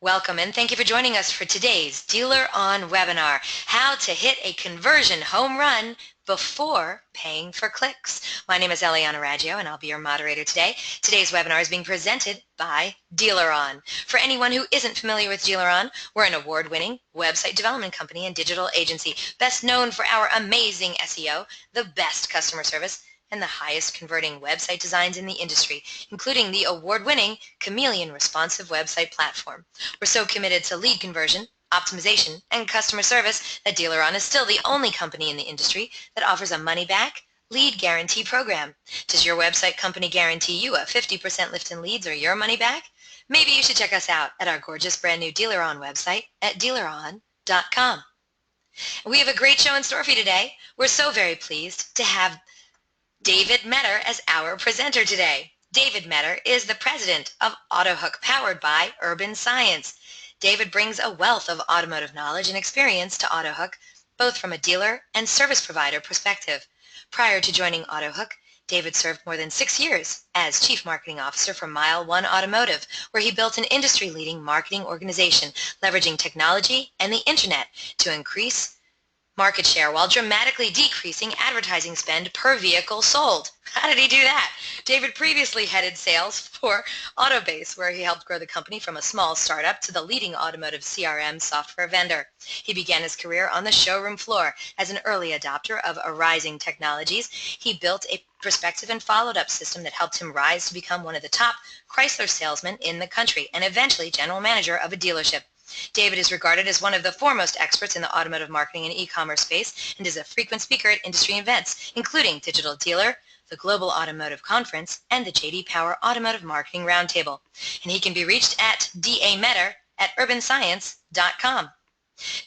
Welcome and thank you for joining us for today's DealerOn webinar, How to Hit a Conversion Home Run Before Paying for Clicks. My name is Eliana Raggio and I'll be your moderator today. Today's webinar is being presented by DealerOn. For anyone who isn't familiar with DealerOn, we're an award-winning website development company and digital agency, best known for our amazing SEO, the best customer service, and the highest converting website designs in the industry, including the award-winning Chameleon responsive website platform. We're so committed to lead conversion, optimization, and customer service that DealerOn is still the only company in the industry that offers a money-back lead guarantee program. Does your website company guarantee you a 50% lift in leads or your money back? Maybe you should check us out at our gorgeous brand new DealerOn website at DealerOn.com. We have a great show in store for you today. We're so very pleased to have DAMetter as our presenter today. DAMetter is the president of AutoHook, powered by Urban Science. David brings a wealth of automotive knowledge and experience to AutoHook, both from a dealer and service provider perspective. Prior to joining AutoHook, David served more than 6 years as Chief Marketing Officer for MileOne Automotive, where he built an industry-leading marketing organization leveraging technology and the internet to increase market share while dramatically decreasing advertising spend per vehicle sold. How did he do that? David previously headed sales for Autobase, where he helped grow the company from a small startup to the leading automotive CRM software vendor. He began his career on the showroom floor as an early adopter of arising technologies. He built a prospective and followed-up system that helped him rise to become one of the top Chrysler salesmen in the country and eventually general manager of a dealership. David is regarded as one of the foremost experts in the automotive marketing and e-commerce space and is a frequent speaker at industry events, including Digital Dealer, the Global Automotive Conference, and the J.D. Power Automotive Marketing Roundtable. And he can be reached at DAMetter at urbanscience.com.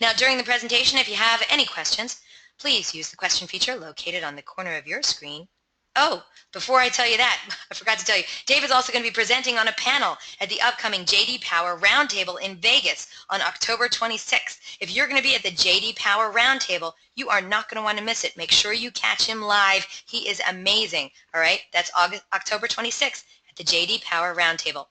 Now, during the presentation, if you have any questions, please use the question feature located on the corner of your screen. Oh, before I tell you that, I forgot to tell you, David's also going to be presenting on a panel at the upcoming J.D. Power Roundtable in Vegas on October 26th. If you're going to be at the J.D. Power Roundtable, you are not going to want to miss it. Make sure you catch him live. He is amazing. All right, that's October 26th at the J.D. Power Roundtable.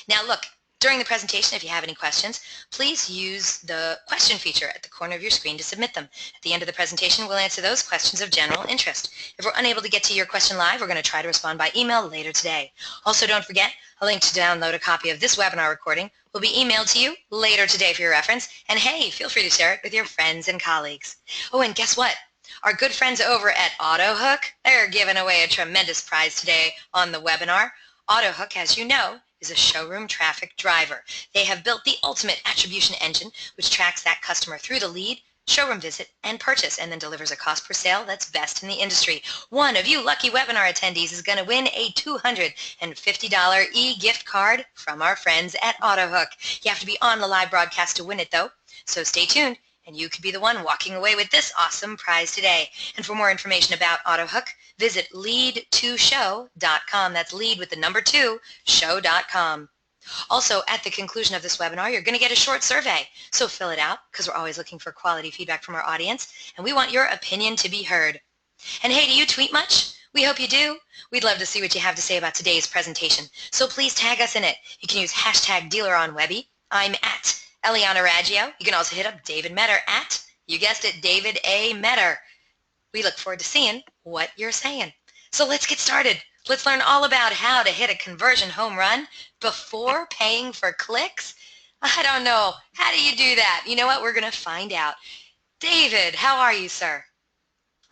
Now look, during the presentation, if you have any questions, please use the question feature at the corner of your screen to submit them. At the end of the presentation, we'll answer those questions of general interest. If we're unable to get to your question live, we're going to try to respond by email later today. Also, don't forget, a link to download a copy of this webinar recording will be emailed to you later today for your reference. And hey, feel free to share it with your friends and colleagues. Oh, and guess what? Our good friends over at AutoHook, they're giving away a tremendous prize today on the webinar. AutoHook, as you know, is a showroom traffic driver. They have built the ultimate attribution engine, which tracks that customer through the lead, showroom visit, and purchase, and then delivers a cost per sale that's best in the industry. One of you lucky webinar attendees is going to win a $250 e-gift card from our friends at AutoHook. You have to be on the live broadcast to win it, though, so stay tuned, and you could be the one walking away with this awesome prize today. And for more information about AutoHook, visit lead2show.com. That's lead with the number 2, show.com. Also, at the conclusion of this webinar, you're going to get a short survey. So fill it out, because we're always looking for quality feedback from our audience, and we want your opinion to be heard. And hey, do you tweet much? We hope you do. We'd love to see what you have to say about today's presentation. So please tag us in it. You can use hashtag DealerOnWebby. I'm at Eliana Raggio. You can also hit up DAMetter at, you guessed it, David A. Metter. We look forward to seeing what you're saying. So let's get started. Let's learn all about how to hit a conversion home run before paying for clicks. I don't know. How do you do that? You know what? We're going to find out. David, how are you, sir?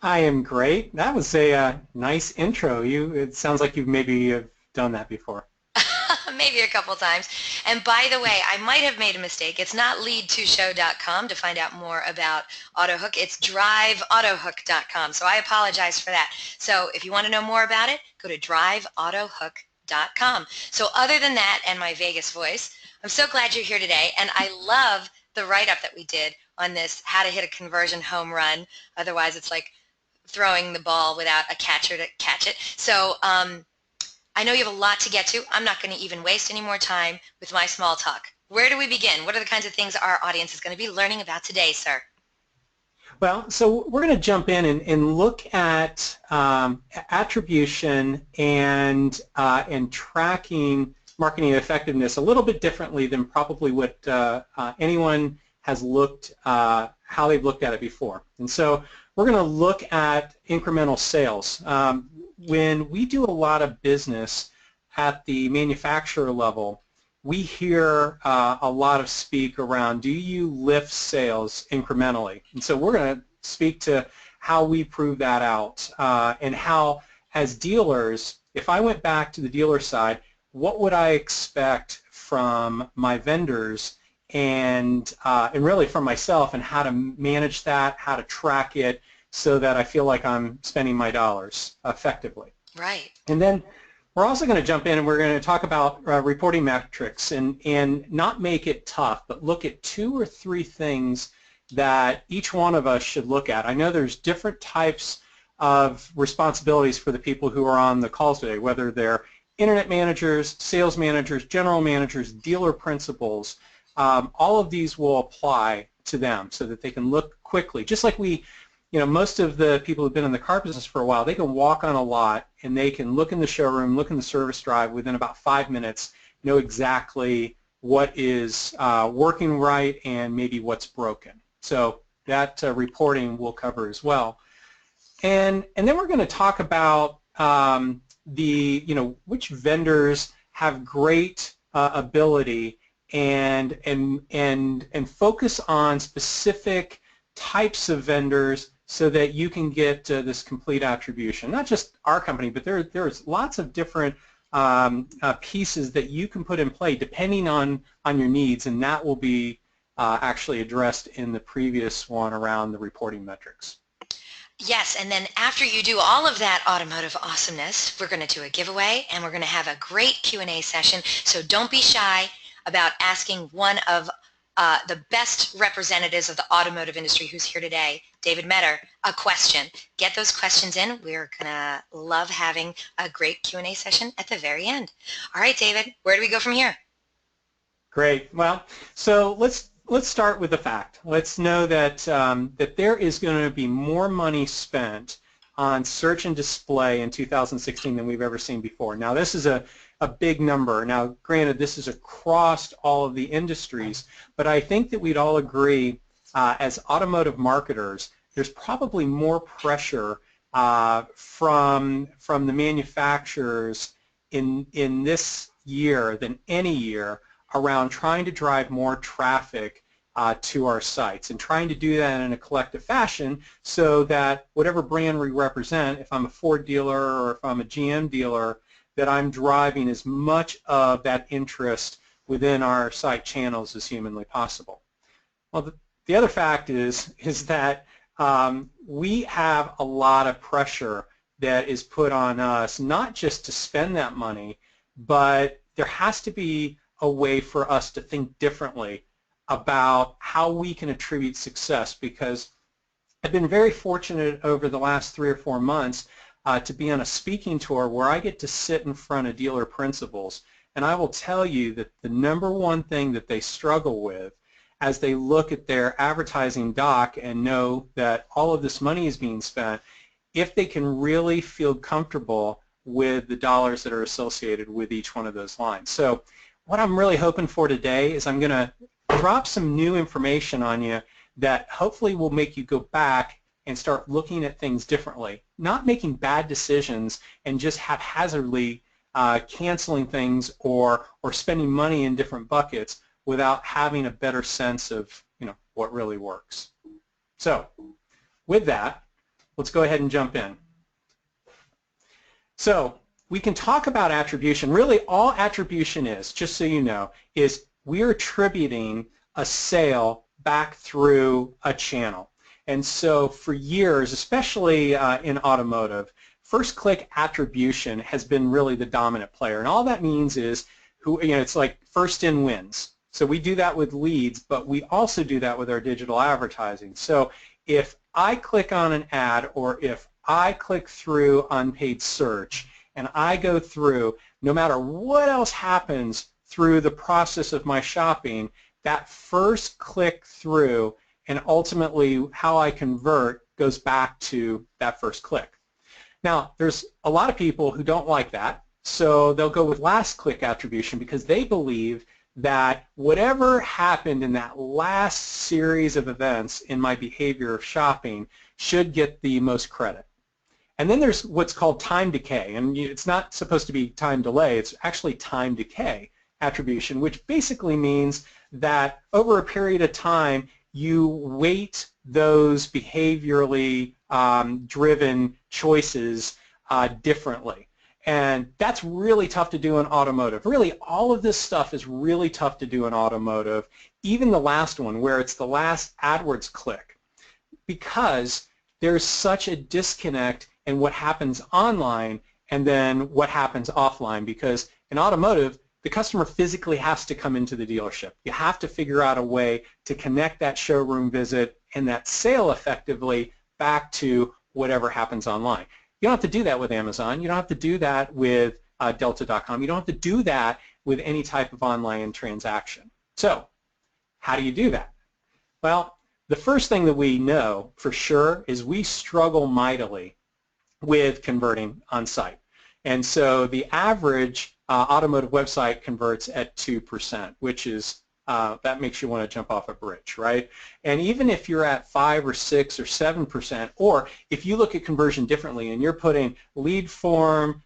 I am great. That was a nice intro. It sounds like you've maybe done that before. Maybe a couple times. And by the way, I might have made a mistake. It's not lead2show.com to find out more about AutoHook. It's driveautohook.com. So I apologize for that. So if you want to know more about it, go to driveautohook.com. So other than that and my Vegas voice, I'm so glad you're here today. And I love the write-up that we did on this, how to hit a conversion home run. Otherwise, it's like throwing the ball without a catcher to catch it. So I know you have a lot to get to. I'm not going to even waste any more time with my small talk. Where do we begin? What are the kinds of things our audience is going to be learning about today, sir? Well, so we're going to jump in and look at attribution and tracking marketing effectiveness a little bit differently than probably what anyone has looked, how they've looked at it before. And so we're going to look at incremental sales. When we do a lot of business at the manufacturer level, we hear a lot of speak around, do you lift sales incrementally? And so we're going to speak to how we prove that out and how, as dealers, if I went back to the dealer side, what would I expect from my vendors and really from myself, and how to manage that, how to track it so that I feel like I'm spending my dollars effectively. Right. And then we're also going to jump in and we're going to talk about reporting metrics and not make it tough, but look at 2 or 3 things that each one of us should look at. I know there's different types of responsibilities for the people who are on the calls today, whether they're internet managers, sales managers, general managers, dealer principals. All of these will apply to them so that they can look quickly. Just like most of the people who've been in the car business for a while, they can walk on a lot and they can look in the showroom, look in the service drive within about 5 minutes, know exactly what is working right and maybe what's broken. So that reporting we'll cover as well. And then we're going to talk about which vendors have great ability and focus on specific types of vendors so that you can get this complete attribution. Not just our company, but there's lots of different pieces that you can put in play depending on your needs, and that will be actually addressed in the previous one around the reporting metrics. Yes, and then after you do all of that automotive awesomeness, we're going to do a giveaway and we're going to have a great Q&A session, so don't be shy about asking one of the best representatives of the automotive industry who's here today, DaMetter, a question. Get those questions in. We're going to love having a great Q&A session at the very end. All right, David, where do we go from here? Great. Well, so let's start with the fact. Let's know that that there is going to be more money spent on search and display in 2016 than we've ever seen before. Now, this is a big number. Now, granted, this is across all of the industries, but I think that we'd all agree as automotive marketers, there's probably more pressure from the manufacturers in this year than any year around trying to drive more traffic to our sites and trying to do that in a collective fashion so that whatever brand we represent, if I'm a Ford dealer or if I'm a GM dealer, that I'm driving as much of that interest within our site channels as humanly possible. Well, the other fact is that we have a lot of pressure that is put on us, not just to spend that money, but there has to be a way for us to think differently about how we can attribute success, because I've been very fortunate over the last 3 or 4 months to be on a speaking tour where I get to sit in front of dealer principals, and I will tell you that the #1 thing that they struggle with as they look at their advertising doc and know that all of this money is being spent, if they can really feel comfortable with the dollars that are associated with each one of those lines. So what I'm really hoping for today is I'm going to drop some new information on you that hopefully will make you go back and start looking at things differently, not making bad decisions and just haphazardly canceling things or spending money in different buckets without having a better sense of what really works. So with that, let's go ahead and jump in. So we can talk about attribution. Really, all attribution is, just so you know, is we're attributing a sale back through a channel. And so for years, especially in automotive, first-click attribution has been really the dominant player. And all that means is, it's like first in wins. So we do that with leads, but we also do that with our digital advertising. So if I click on an ad or if I click through unpaid search and I go through, no matter what else happens through the process of my shopping, that first click through and ultimately how I convert goes back to that first click. Now, there's a lot of people who don't like that, So they'll go with last click attribution because they believe that whatever happened in that last series of events in my behavior of shopping should get the most credit. And then there's what's called time decay, and it's not supposed to be time delay, it's actually time decay attribution, which basically means that over a period of time you weight those behaviorally driven choices differently. And that's really tough to do in automotive. Really, all of this stuff is really tough to do in automotive, even the last one where it's the last AdWords click, because there's such a disconnect in what happens online and then what happens offline, because in automotive, the customer physically has to come into the dealership. You have to figure out a way to connect that showroom visit and that sale effectively back to whatever happens online. You don't have to do that with Amazon. You don't have to do that with Delta.com. You don't have to do that with any type of online transaction. So how do you do that? Well, the first thing that we know for sure is we struggle mightily with converting on site. And so the average automotive website converts at 2%, which is that makes you want to jump off a bridge, right? And even if you're at 5 or 6 or 7%, or if you look at conversion differently and you're putting lead form,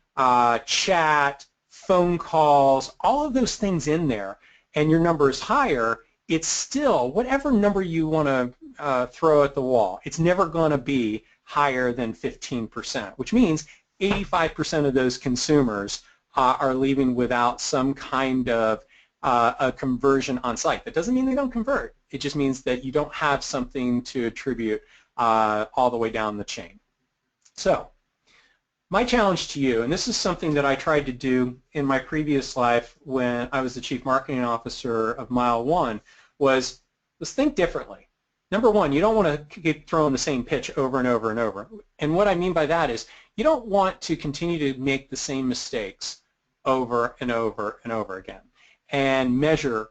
chat, phone calls, all of those things in there, and your number is higher, it's still, whatever number you want to throw at the wall, it's never going to be higher than 15%, which means 85% of those consumers are leaving without some kind of a conversion on site. That doesn't mean they don't convert. It just means that you don't have something to attribute all the way down the chain. So my challenge to you, and this is something that I tried to do in my previous life when I was the Chief Marketing Officer of MileOne, was let's think differently. Number one, you don't want to keep throwing the same pitch over and over and over. And what I mean by that is you don't want to continue to make the same mistakes over and over and over again and measure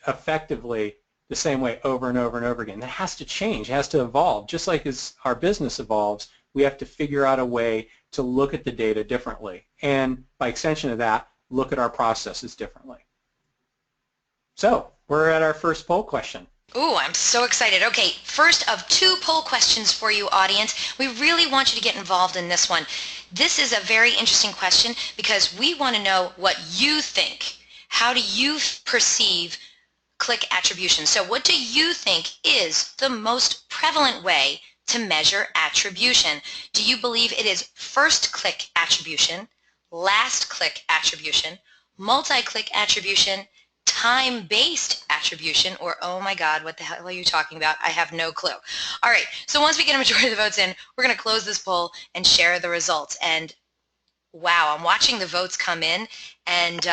effectively the same way over and over and over again. That has to change. It has to evolve. Just like as our business evolves, we have to figure out a way to look at the data differently. And by extension of that, look at our processes differently. So we're at our first poll question. Ooh, I'm so excited. Okay, first of 2 poll questions for you, audience. We really want you to get involved in this one. This is a very interesting question because we want to know what you think. How do you perceive click attribution? So what do you think is the most prevalent way to measure attribution? Do you believe it is first click attribution, last click attribution, multi-click attribution, time-based attribution, or oh my God, what the hell are you talking about? I have no clue. All right, so once we get a majority of the votes in, we're going to close this poll and share the results. And wow, I'm watching the votes come in, and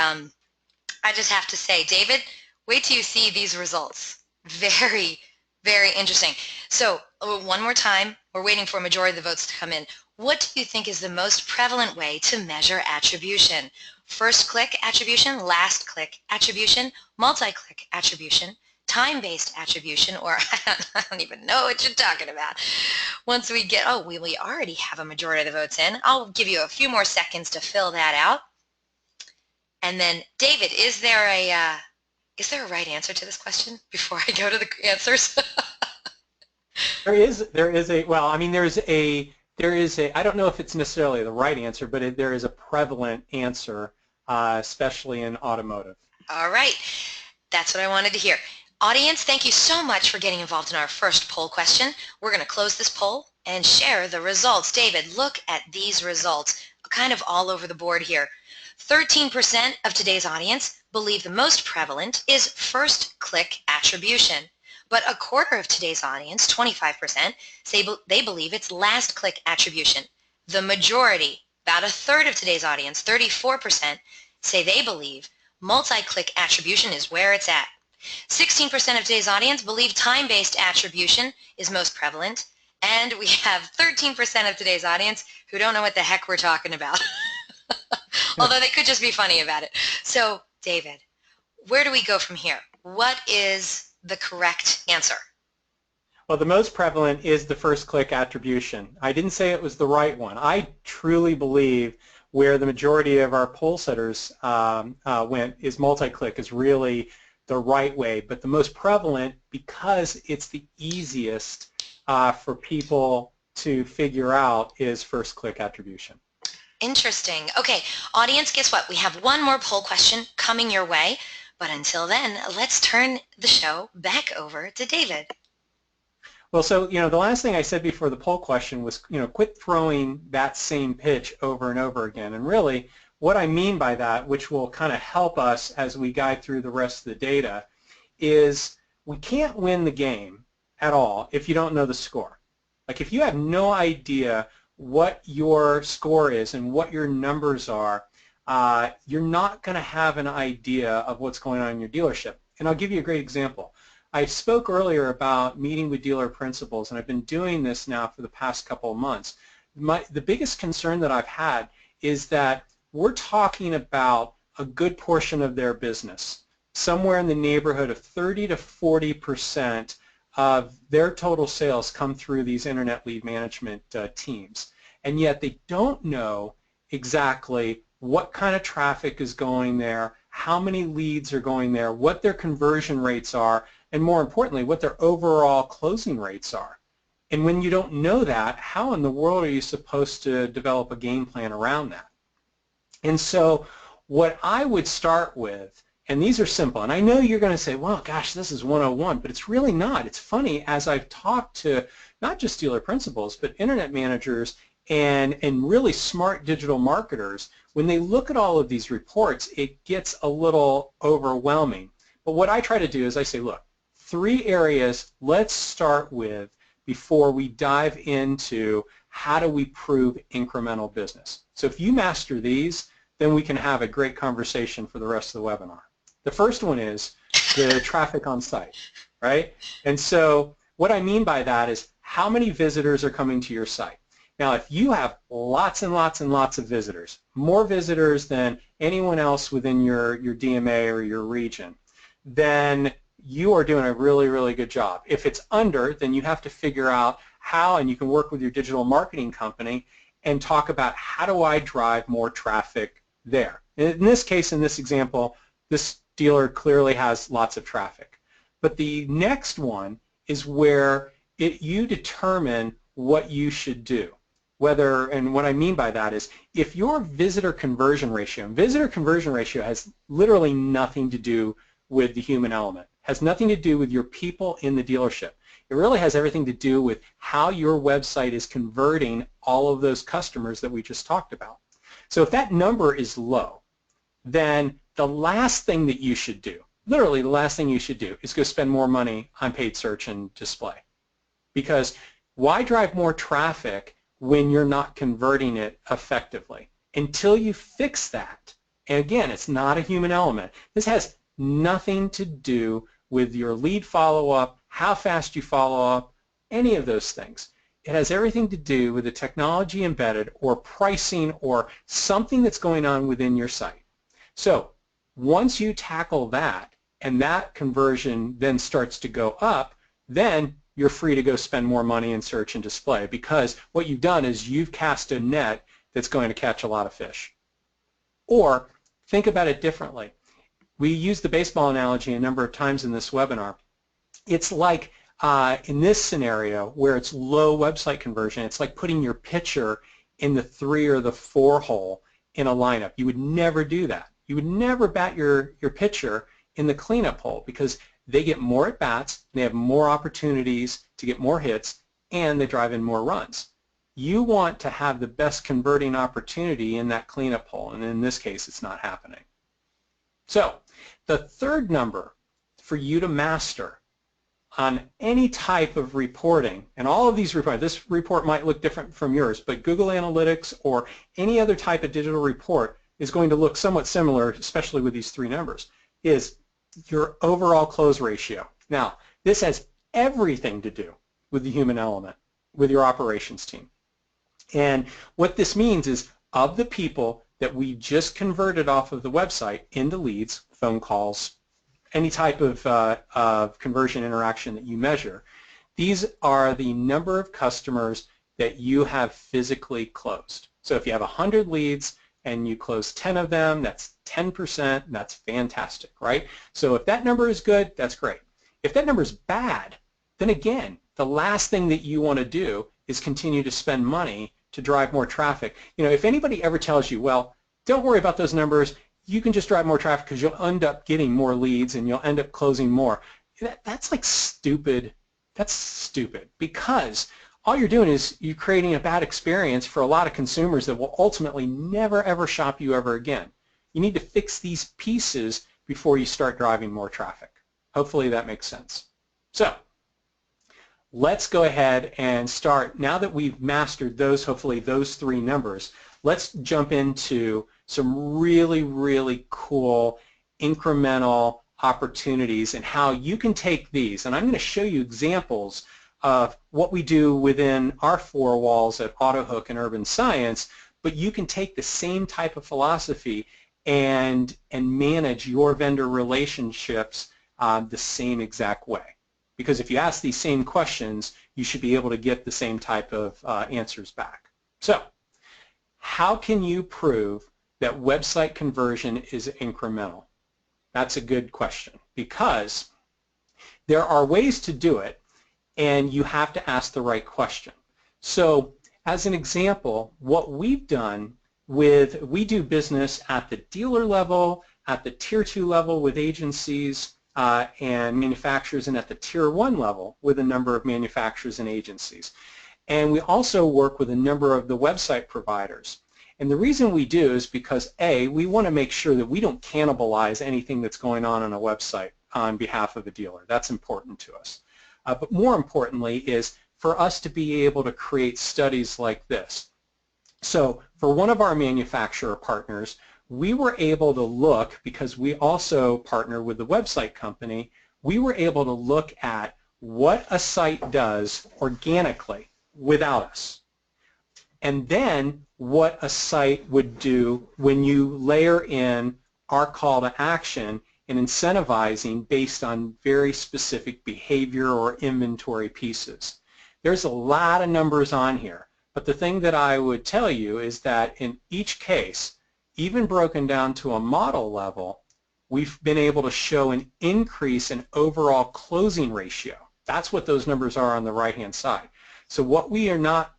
I just have to say, David, wait till you see these results. Very, very interesting. So one more time, we're waiting for a majority of the votes to come in. What do you think is the most prevalent way to measure attribution? First click attribution, last click attribution, multi-click attribution, time-based attribution, or I don't even know what you're talking about. Once we get, oh, we already have a majority of the votes in. I'll give you a few more seconds to fill that out. And then, David, is there a right answer to this question before I go to the answers? There is a, well, I mean, there is a, I don't know if it's necessarily the right answer, but there is a prevalent answer, especially in automotive. All right. That's what I wanted to hear. Audience, thank you so much for getting involved in our first poll question. We're going to close this poll and share the results. David, look at these results, kind of all over the board here. 13% of today's audience believe the most prevalent is first click attribution. But a quarter of today's audience, 25%, say they believe it's last click attribution. The majority, about a third of today's audience, 34%, say they believe multi-click attribution is where it's at. 16% of today's audience believe time-based attribution is most prevalent. And we have 13% of today's audience who don't know what the heck we're talking about. Although they could just be funny about it. So, David, where do we go from here? What is the correct answer? Well, the most prevalent is the first click attribution. I didn't say it was the right one. I truly believe where the majority of our poll setters went, is multi-click is really the right way, but the most prevalent, because it's the easiest for people to figure out, is first click attribution. Interesting. Okay, audience, guess what? We have one more poll question coming your way, but until then, let's turn the show back over to David. Well, so, the last thing I said before the poll question was, quit throwing that same pitch over and over again. And really, what I mean by that, which will kind of help us as we guide through the rest of the data, is we can't win the game at all if you don't know the score. Like, if you have no idea what your score is and what your numbers are, you're not going to have an idea of what's going on in your dealership. And I'll give you a great example. I spoke earlier about meeting with dealer principals, and I've been doing this now for the past couple of months. The biggest concern that I've had is that we're talking about a good portion of their business, somewhere in the neighborhood of 30 to 40% of their total sales come through these internet lead management teams, and yet they don't know exactly what kind of traffic is going there, how many leads are going there, what their conversion rates are, and more importantly, what their overall closing rates are. And when you don't know that, how in the world are you supposed to develop a game plan around that? And so what I would start with, and these are simple, and I know you're going to say, well, gosh, this is 101, but it's really not. It's funny, as I've talked to not just dealer principals, but internet managers and really smart digital marketers, when they look at all of these reports, it gets a little overwhelming. But what I try to do is I say, look, 3 areas let's start with before we dive into how do we prove incremental business. So if you master these, then we can have a great conversation for the rest of the webinar. The first one is the traffic on site, right? And so what I mean by that is how many visitors are coming to your site. Now, if you have lots and lots and lots of visitors, more visitors than anyone else within your DMA or your region, then you are doing a really, really good job. If it's under, then you have to figure out how, and you can work with your digital marketing company and talk about how do I drive more traffic there. In this case, in this example, this dealer clearly has lots of traffic. But the next one is where you determine what you should do. And what I mean by that is, if your visitor conversion ratio has literally nothing to do with the human element, has nothing to do with your people in the dealership. It really has everything to do with how your website is converting all of those customers that we just talked about. So if that number is low, then the last thing that you should do, literally the last thing you should do, is go spend more money on paid search and display. Because why drive more traffic when you're not converting it effectively? Until you fix that, and again, it's not a human element. This has nothing to do with your lead follow-up, how fast you follow up, any of those things. It has everything to do with the technology embedded or pricing or something that's going on within your site. So once you tackle that and that conversion then starts to go up, then you're free to go spend more money in search and display, because what you've done is you've cast a net that's going to catch a lot of fish. Or think about it differently. We used the baseball analogy a number of times in this webinar. It's like in this scenario where it's low website conversion, it's like putting your pitcher in the 3 or the 4 hole in a lineup. You would never do that. You would never bat your pitcher in the cleanup hole, because they get more at-bats, they have more opportunities to get more hits, and they drive in more runs. You want to have the best converting opportunity in that cleanup hole, and in this case, it's not happening. So the third number for you to master on any type of reporting, and all of these reports, this report might look different from yours, but Google Analytics or any other type of digital report is going to look somewhat similar, especially with these 3 numbers, is your overall close ratio. Now, this has everything to do with the human element, with your operations team. And what this means is, of the people that we just converted off of the website into leads, phone calls, any type of conversion interaction that you measure, these are the number of customers that you have physically closed. So if you have 100 leads and you close 10 of them, that's 10%, that's fantastic, right? So if that number is good, that's great. If that number is bad, then again, the last thing that you want to do is continue to spend money to drive more traffic. You know, if anybody ever tells you, well, don't worry about those numbers, you can just drive more traffic because you'll end up getting more leads and you'll end up closing more, that's like stupid. That's stupid, because all you're doing is you're creating a bad experience for a lot of consumers that will ultimately never ever shop you ever again. You need to fix these pieces before you start driving more traffic. Hopefully that makes sense. So let's go ahead and start. Now that we've mastered those, hopefully those three numbers, let's jump into some really, really cool incremental opportunities and how you can take these. And I'm going to show you examples of what we do within our four walls at AutoHook and Urban Science, but you can take the same type of philosophy and manage your vendor relationships the same exact way. Because if you ask these same questions, you should be able to get the same type of answers back. So, how can you prove that website conversion is incremental? That's a good question, because there are ways to do it, and you have to ask the right question. So as an example, what we've done we do business at the dealer level, at the tier 2 level with agencies and manufacturers, and at the tier 1 level with a number of manufacturers and agencies. And we also work with a number of the website providers. And the reason we do is because, A, we want to make sure that we don't cannibalize anything that's going on a website on behalf of a dealer. That's important to us. But more importantly is for us to be able to create studies like this. So for one of our manufacturer partners, we were able to look, because we also partner with the website company, we were able to look at what a site does organically without us. And then what a site would do when you layer in our call to action and incentivizing based on very specific behavior or inventory pieces. There's a lot of numbers on here, but the thing that I would tell you is that in each case, even broken down to a model level, we've been able to show an increase in overall closing ratio. That's what those numbers are on the right-hand side. So what we are not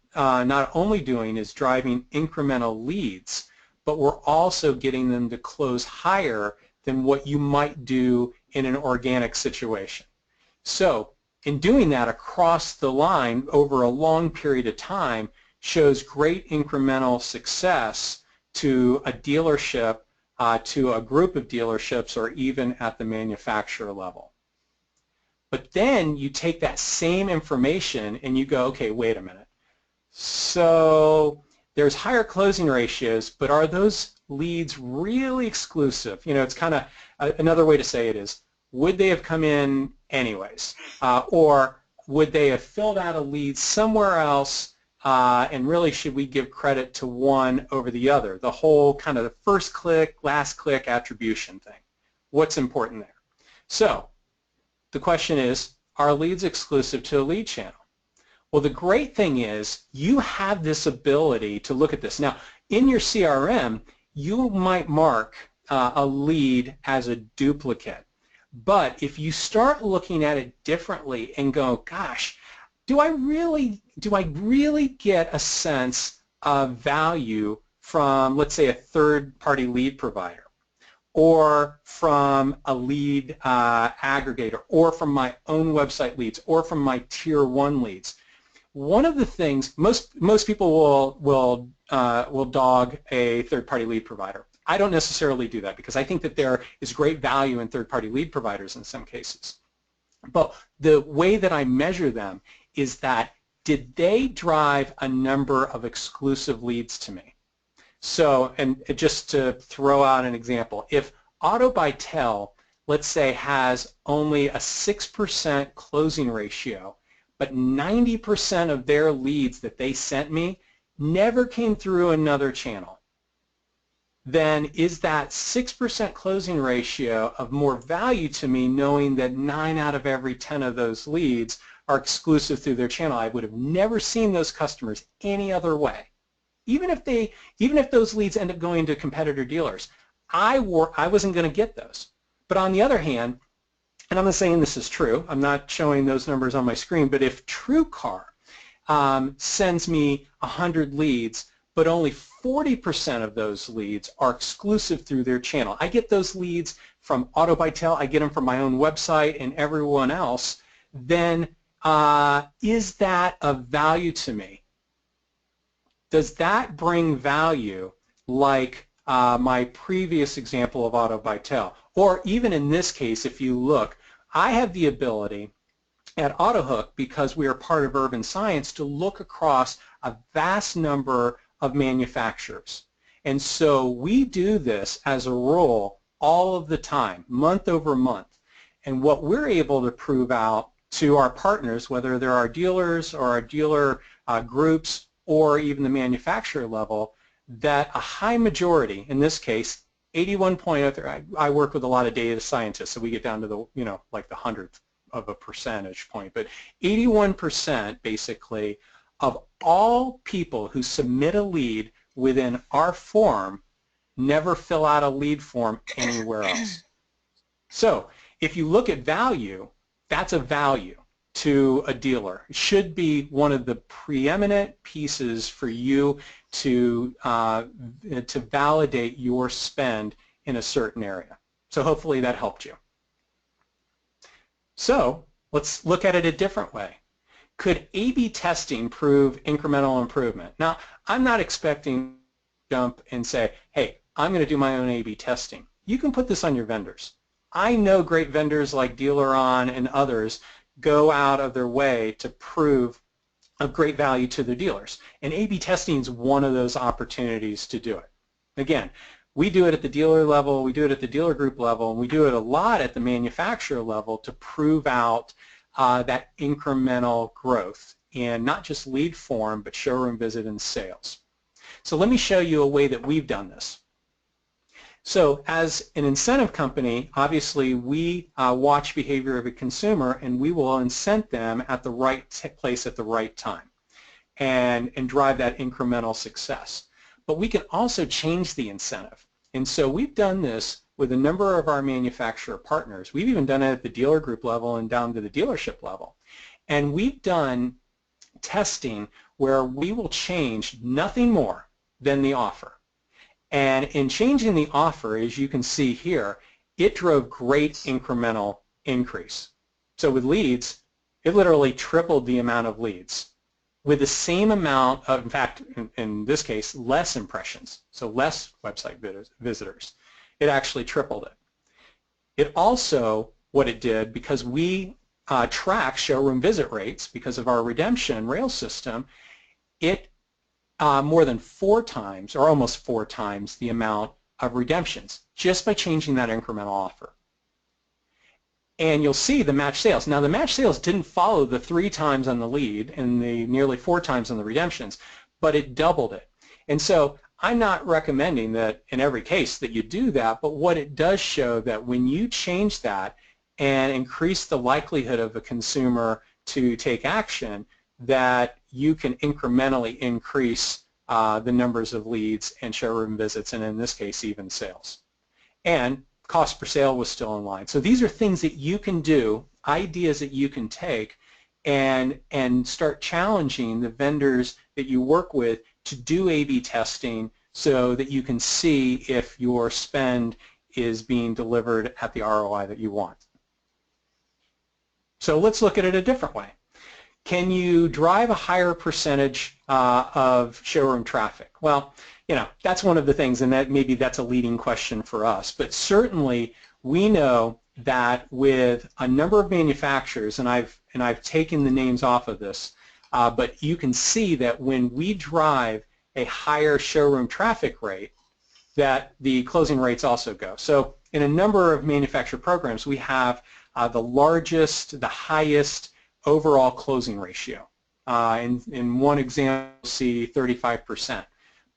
only doing is driving incremental leads, but we're also getting them to close higher than what you might do in an organic situation. So in doing that across the line over a long period of time shows great incremental success to a dealership, to a group of dealerships, or even at the manufacturer level. But then you take that same information and you go, okay, wait a minute. So there's higher closing ratios, but are those leads really exclusive? You know, it's kind of another way to say it is, would they have come in anyways? Or would they have filled out a lead somewhere else, and really should we give credit to one over the other? The whole kind of the first click, last click attribution thing. What's important there? So the question is, are leads exclusive to a lead channel? Well, the great thing is you have this ability to look at this. Now, in your CRM, you might mark a lead as a duplicate. But if you start looking at it differently and go, gosh, do I really get a sense of value from, let's say, a third-party lead provider, or from a lead aggregator, or from my own website leads, or from my tier 1 leads? One of the things, most people will dog a third-party lead provider. I don't necessarily do that, because I think that there is great value in third-party lead providers in some cases. But the way that I measure them is that, did they drive a number of exclusive leads to me? So, and just to throw out an example, if AutoBytel, let's say, has only a 6% closing ratio, but 90% of their leads that they sent me never came through another channel, then is that 6% closing ratio of more value to me, knowing that 9 out of every 10 of those leads are exclusive through their channel? I would have never seen those customers any other way. Even if those leads end up going to competitor dealers, I wasn't going to get those. But on the other hand, and I'm not saying this is true, I'm not showing those numbers on my screen, but if TrueCar sends me 100 leads, but only 40% of those leads are exclusive through their channel. I get those leads from AutoBytel, I get them from my own website and everyone else, then is that of value to me? Does that bring value like my previous example of AutoBytel? Or even in this case, if you look, I have the ability at AutoHook, because we are part of Urban Science, to look across a vast number of manufacturers. And so we do this as a rule all of the time, month over month. And what we're able to prove out to our partners, whether they're our dealers or our dealer groups or even the manufacturer level, that a high majority, in this case, 81.0, I work with a lot of data scientists, so we get down to the, like the 100th of a percentage point, but 81% basically of all people who submit a lead within our form never fill out a lead form anywhere else. So if you look at value, that's a value to a dealer. It should be one of the preeminent pieces for you to validate your spend in a certain area. So hopefully that helped you. So let's look at it a different way. Could A/B testing prove incremental improvement? Now, I'm not expecting to jump and say, hey, I'm going to do my own A/B testing. You can put this on your vendors. I know great vendors like DealerOn and others go out of their way to prove of great value to their dealers. And A/B testing is one of those opportunities to do it. Again, we do it at the dealer level, we do it at the dealer group level, and we do it a lot at the manufacturer level to prove out that incremental growth in not just lead form, but showroom visit and sales. So let me show you a way that we've done this. So as an incentive company, obviously we watch behavior of a consumer, and we will incent them at the right place at the right time and drive that incremental success. But we can also change the incentive. And so we've done this with a number of our manufacturer partners. We've even done it at the dealer group level and down to the dealership level. And we've done testing where we will change nothing more than the offer. And in changing the offer, as you can see here, it drove great incremental increase. So with leads, it literally tripled the amount of leads with the same amount of, in fact, in this case, less impressions, so less website visitors. It actually tripled it. It also, what it did, because we track showroom visit rates because of our redemption rail system, it more than 4 times, or almost 4 times, the amount of redemptions just by changing that incremental offer. And you'll see the match sales. Now the match sales didn't follow the 3 times on the lead and the nearly 4 times on the redemptions, but it doubled it. And so I'm not recommending that in every case that you do that, but what it does show that when you change that and increase the likelihood of a consumer to take action, that you can incrementally increase the numbers of leads and showroom visits, and in this case even sales. And cost per sale was still in line. So these are things that you can do, ideas that you can take and start challenging the vendors that you work with to do A/B testing so that you can see if your spend is being delivered at the ROI that you want. So let's look at it a different way. Can you drive a higher percentage of showroom traffic? Well, that's one of the things, and that maybe that's a leading question for us. But certainly we know that with a number of manufacturers, and I've taken the names off of this, but you can see that when we drive a higher showroom traffic rate, that the closing rates also go. So in a number of manufacturer programs, we have the largest, the highest overall closing ratio. In one example, you'll see 35%.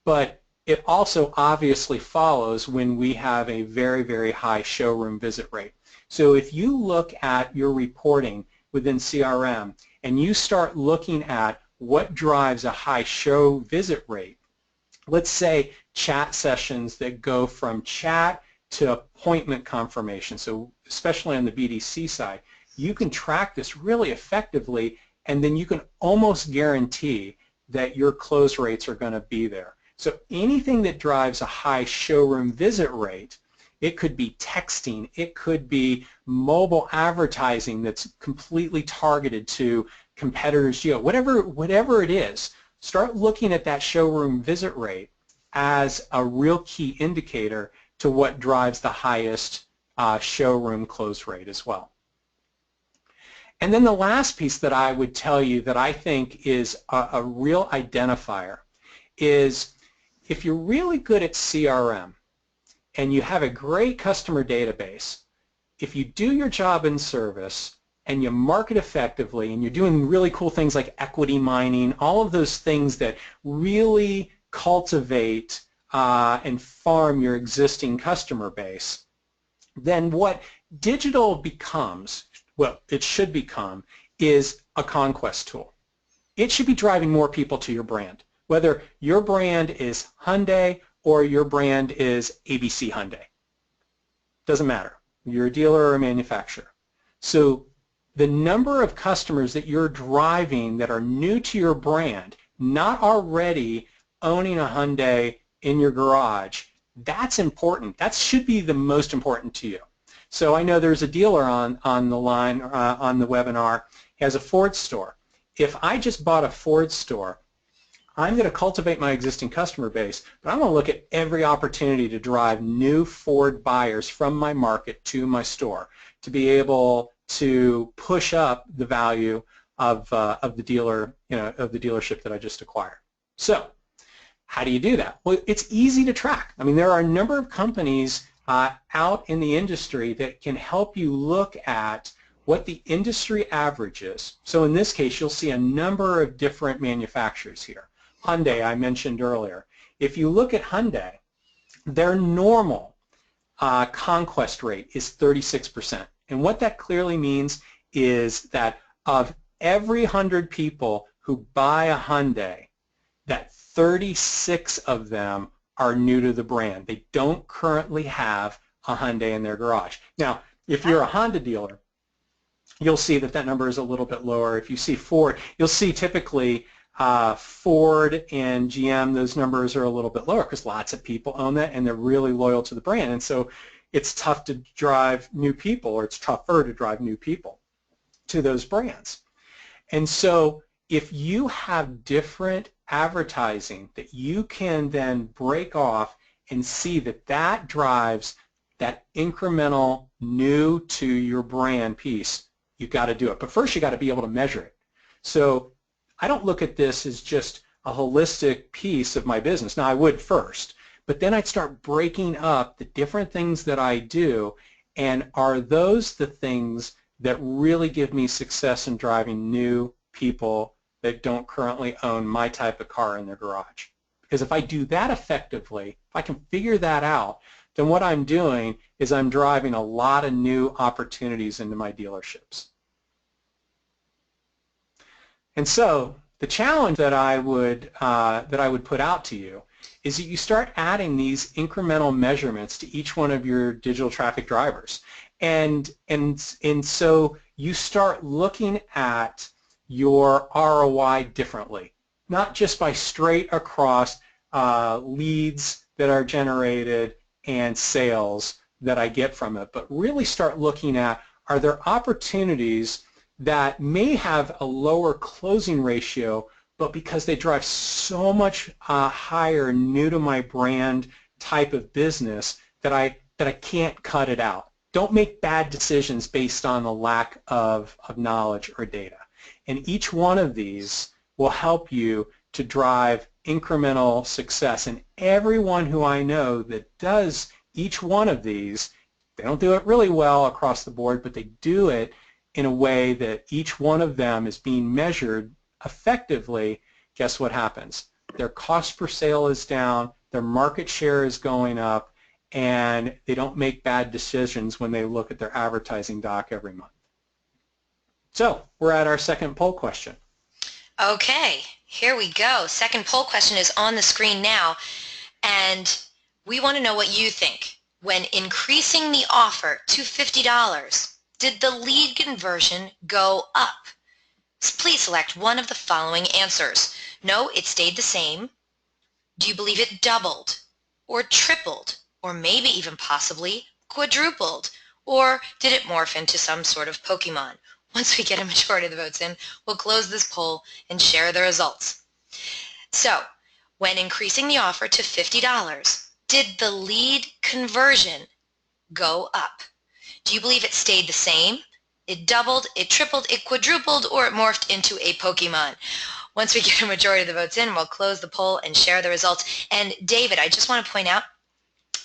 But it also obviously follows when we have a very, very high showroom visit rate. So if you look at your reporting within CRM and you start looking at what drives a high show visit rate, let's say chat sessions that go from chat to appointment confirmation. So especially on the BDC side, you can track this really effectively, and then you can almost guarantee that your close rates are going to be there. So anything that drives a high showroom visit rate, it could be texting, it could be mobile advertising that's completely targeted to competitors' geo, whatever it is, start looking at that showroom visit rate as a real key indicator to what drives the highest showroom close rate as well. And then the last piece that I would tell you that I think is a real identifier is if you're really good at CRM and you have a great customer database, if you do your job in service and you market effectively and you're doing really cool things like equity mining, all of those things that really cultivate and farm your existing customer base, then what digital becomes, what it should become, is a conquest tool. It should be driving more people to your brand, whether your brand is Hyundai or your brand is ABC Hyundai. Doesn't matter. You're a dealer or a manufacturer. So the number of customers that you're driving that are new to your brand, not already owning a Hyundai in your garage, that's important. That should be the most important to you. So I know there's a dealer on the line, on the webinar, he has a Ford store. If I just bought a Ford store, I'm going to cultivate my existing customer base, but I'm going to look at every opportunity to drive new Ford buyers from my market to my store to be able to push up the value of the dealer, of the dealership that I just acquired. So how do you do that? Well, it's easy to track. I mean, there are a number of companies out in the industry that can help you look at what the industry average is. So in this case, you'll see a number of different manufacturers here. Hyundai, I mentioned earlier. If you look at Hyundai, their normal conquest rate is 36%. And what that clearly means is that of every 100 people who buy a Hyundai, that 36 of them are new to the brand. They don't currently have a Hyundai in their garage. Now, if you're a Honda dealer, you'll see that that number is a little bit lower. If you see Ford, you'll see typically Ford and GM, those numbers are a little bit lower because lots of people own that and they're really loyal to the brand. And so it's tough to drive new people, or it's tougher to drive new people to those brands. And so if you have different advertising that you can then break off and see that that drives that incremental new to your brand piece, you've got to do it. But first you got to be able to measure it. So I don't look at this as just a holistic piece of my business. Now I would first, but then I'd start breaking up the different things that I do, and are those the things that really give me success in driving new people that don't currently own my type of car in their garage? Because if I do that effectively, if I can figure that out, then what I'm doing is I'm driving a lot of new opportunities into my dealerships. And so the challenge that I would put out to you is that you start adding these incremental measurements to each one of your digital traffic drivers, and so you start looking at your ROI differently, not just by straight across leads that are generated and sales that I get from it, but really start looking at, are there opportunities that may have a lower closing ratio, but because they drive so much higher new to my brand type of business that I can't cut it out. Don't make bad decisions based on the lack of knowledge or data. And each one of these will help you to drive incremental success. And everyone who I know that does each one of these, they don't do it really well across the board, but they do it in a way that each one of them is being measured effectively. Guess what happens? Their cost per sale is down, their market share is going up, and they don't make bad decisions when they look at their advertising doc every month. So we're at our second poll question. Okay, Here we go. Second poll question is on the screen now, and we want to know what you think. When increasing the offer to $50, did the lead conversion go up? Please select one of the following answers. No, it stayed the same. Do you believe it doubled or tripled or maybe even possibly quadrupled? Or did it morph into some sort of Pokemon? Once we get a majority of the votes in, we'll close this poll and share the results. So, when increasing the offer to $50, did the lead conversion go up? Do you believe it stayed the same? It doubled, it tripled, it quadrupled, or it morphed into a Pokemon? Once we get a majority of the votes in, we'll close the poll and share the results. And David, I just want to point out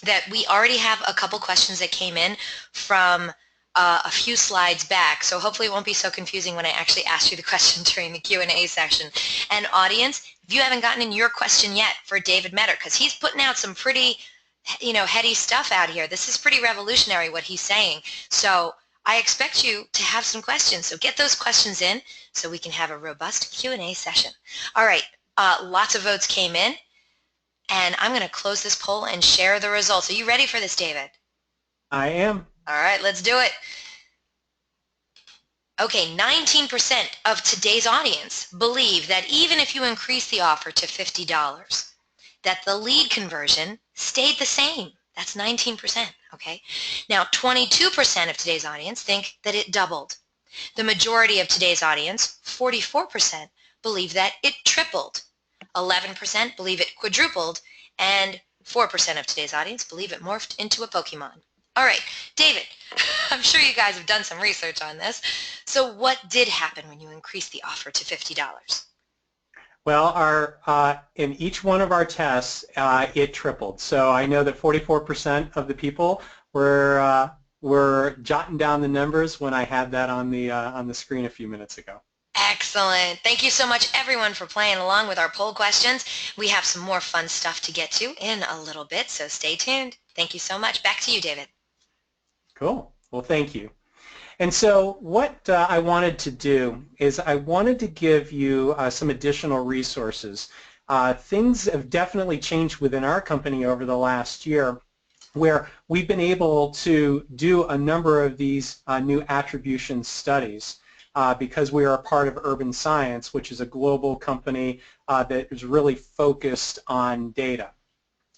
that we already have a couple questions that came in from a few slides back, so hopefully it won't be so confusing when I actually ask you the question during the Q&A section. And audience, if you haven't gotten in your question yet for David Metter, because he's putting out some pretty, heady stuff out here. This is pretty revolutionary what he's saying. So I expect you to have some questions. So get those questions in so we can have a robust Q&A session. All right, lots of votes came in, and I'm going to close this poll and share the results. Are you ready for this, David? I am. All right, let's do it. Okay, 19% of today's audience believe that even if you increase the offer to $50, that the lead conversion stayed the same. That's 19%, okay? Now, 22% of today's audience think that it doubled. The majority of today's audience, 44%, believe that it tripled. 11% believe it quadrupled, and 4% of today's audience believe it morphed into a Pokemon. All right, David, I'm sure you guys have done some research on this. So what did happen when you increased the offer to $50? Well, in each one of our tests, it tripled. So I know that 44% of the people were jotting down the numbers when I had that on the screen a few minutes ago. Excellent. Thank you so much, everyone, for playing along with our poll questions. We have some more fun stuff to get to in a little bit, so stay tuned. Thank you so much. Back to you, David. Cool. Well, thank you. And so what I wanted to do is I wanted to give you some additional resources. Things have definitely changed within our company over the last year, where we've been able to do a number of these new attribution studies because we are a part of Urban Science, which is a global company that is really focused on data.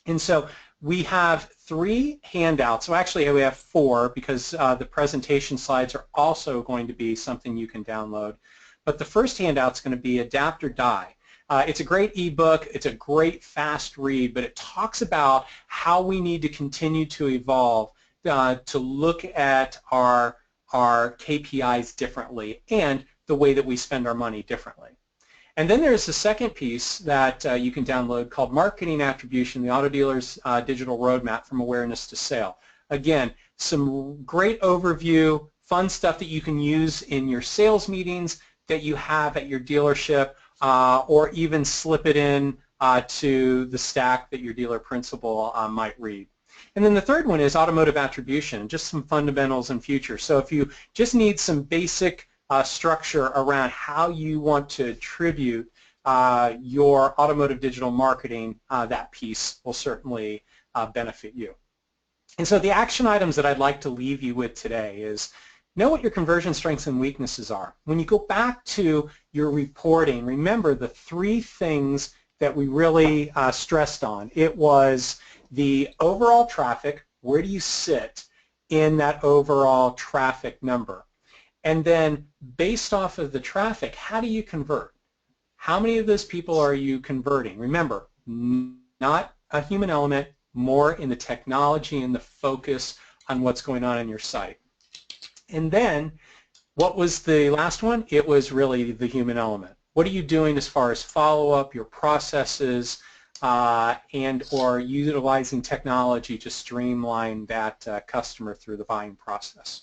And so we have 3 handouts. Well, actually we have 4 because the presentation slides are also going to be something you can download. But the first handout is going to be Adapt or Die. It's a great ebook. It's a great fast read, but it talks about how we need to continue to evolve to look at our KPIs differently and the way that we spend our money differently. And then there's the second piece that you can download called Marketing Attribution, the Auto Dealer's Digital Roadmap from Awareness to Sale. Again, some great overview, fun stuff that you can use in your sales meetings that you have at your dealership or even slip it in to the stack that your dealer principal might read. And then the third one is Automotive Attribution, just some fundamentals and futures. So if you just need some basic structure around how you want to attribute your automotive digital marketing, that piece will certainly benefit you. And so the action items that I'd like to leave you with today is know what your conversion strengths and weaknesses are. When you go back to your reporting, remember the 3 things that we really stressed on. It was the overall traffic, where do you sit in that overall traffic number? And then based off of the traffic, how do you convert? How many of those people are you converting? Remember, not a human element, more in the technology and the focus on what's going on in your site. And then what was the last one? It was really the human element. What are you doing as far as follow-up, your processes, and or utilizing technology to streamline that customer through the buying process?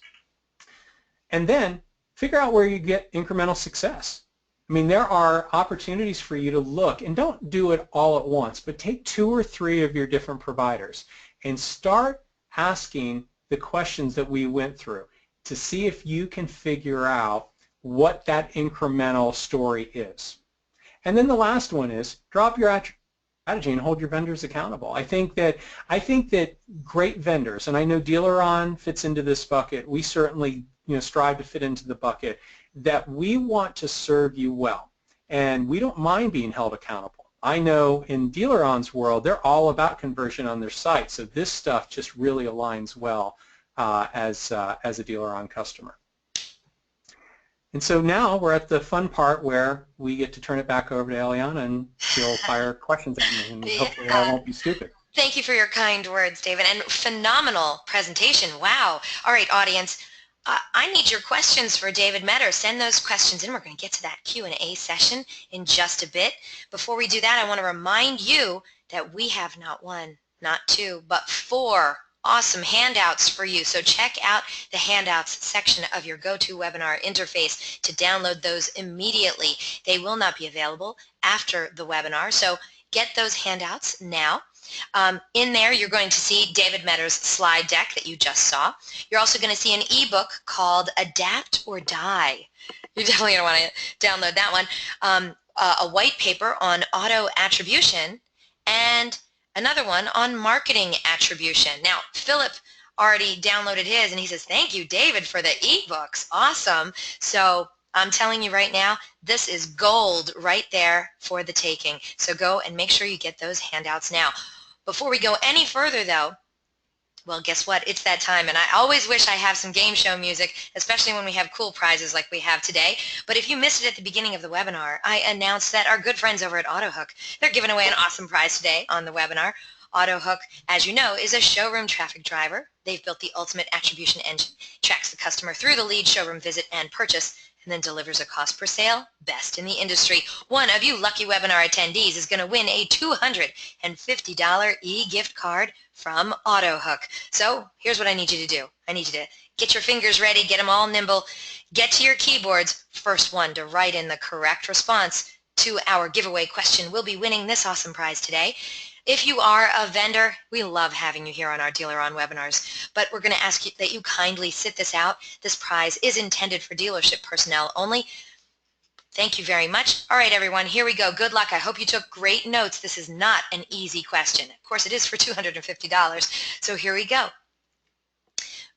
And then figure out where you get incremental success. I mean, there are opportunities for you to look, and don't do it all at once, but take 2 or 3 of your different providers and start asking the questions that we went through to see if you can figure out what that incremental story is. And then the last one is drop your strategy and hold your vendors accountable. I think that great vendors, and I know DealerOn fits into this bucket. We certainly strive to fit into the bucket, that we want to serve you well, and we don't mind being held accountable. I know in DealerOn's world, they're all about conversion on their site, so this stuff just really aligns well as a DealerOn customer. And so now we're at the fun part where we get to turn it back over to Eliana, and she'll fire questions at me, and hopefully I won't be stupid. Thank you for your kind words, David, and phenomenal presentation. Wow. All right, audience, I need your questions for David Metter. Send those questions in. We're going to get to that Q&A session in just a bit. Before we do that, I want to remind you that we have not one, not two, but 4 awesome handouts for you. So check out the handouts section of your GoToWebinar interface to download those immediately. They will not be available after the webinar, so get those handouts now. In there, you're going to see David Metter's slide deck that you just saw. You're also going to see an ebook called Adapt or Die. You definitely don't want to download that one. A white paper on auto attribution, and another one on marketing attribution. Now, Philip already downloaded his, and he says, thank you, David, for the ebooks. Awesome. So I'm telling you right now, this is gold right there for the taking. So go and make sure you get those handouts now. Before we go any further, though, well, guess what? It's that time, and I always wish I have some game show music, especially when we have cool prizes like we have today. But if you missed it at the beginning of the webinar, I announced that our good friends over at AutoHook, they're giving away an awesome prize today on the webinar. AutoHook, as you know, is a showroom traffic driver. They've built the ultimate attribution engine, tracks the customer through the lead, showroom visit, and purchase, and then delivers a cost per sale best in the industry. One of you lucky webinar attendees is going to win a $250 e-gift card from AutoHook. So here's what I need you to do. I need you to get your fingers ready, get them all nimble, get to your keyboards. First one to write in the correct response to our giveaway question will be winning this awesome prize today. If you are a vendor, we love having you here on our DealerOn webinars, but we're going to ask you that you kindly sit this out. This prize is intended for dealership personnel only. Thank you very much. All right, everyone, here we go. Good luck. I hope you took great notes. This is not an easy question. Of course, it is for $250, so here we go.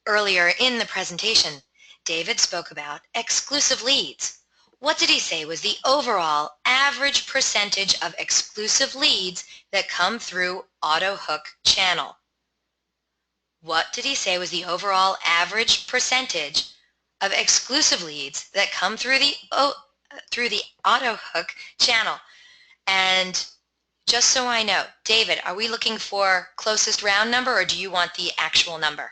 Earlier in the presentation, David spoke about exclusive leads. What did he say was the overall average percentage of exclusive leads that come through AutoHook channel? What did he say was the overall average percentage of exclusive leads that come through the AutoHook channel? And just so I know, David, are we looking for closest round number, or do you want the actual number?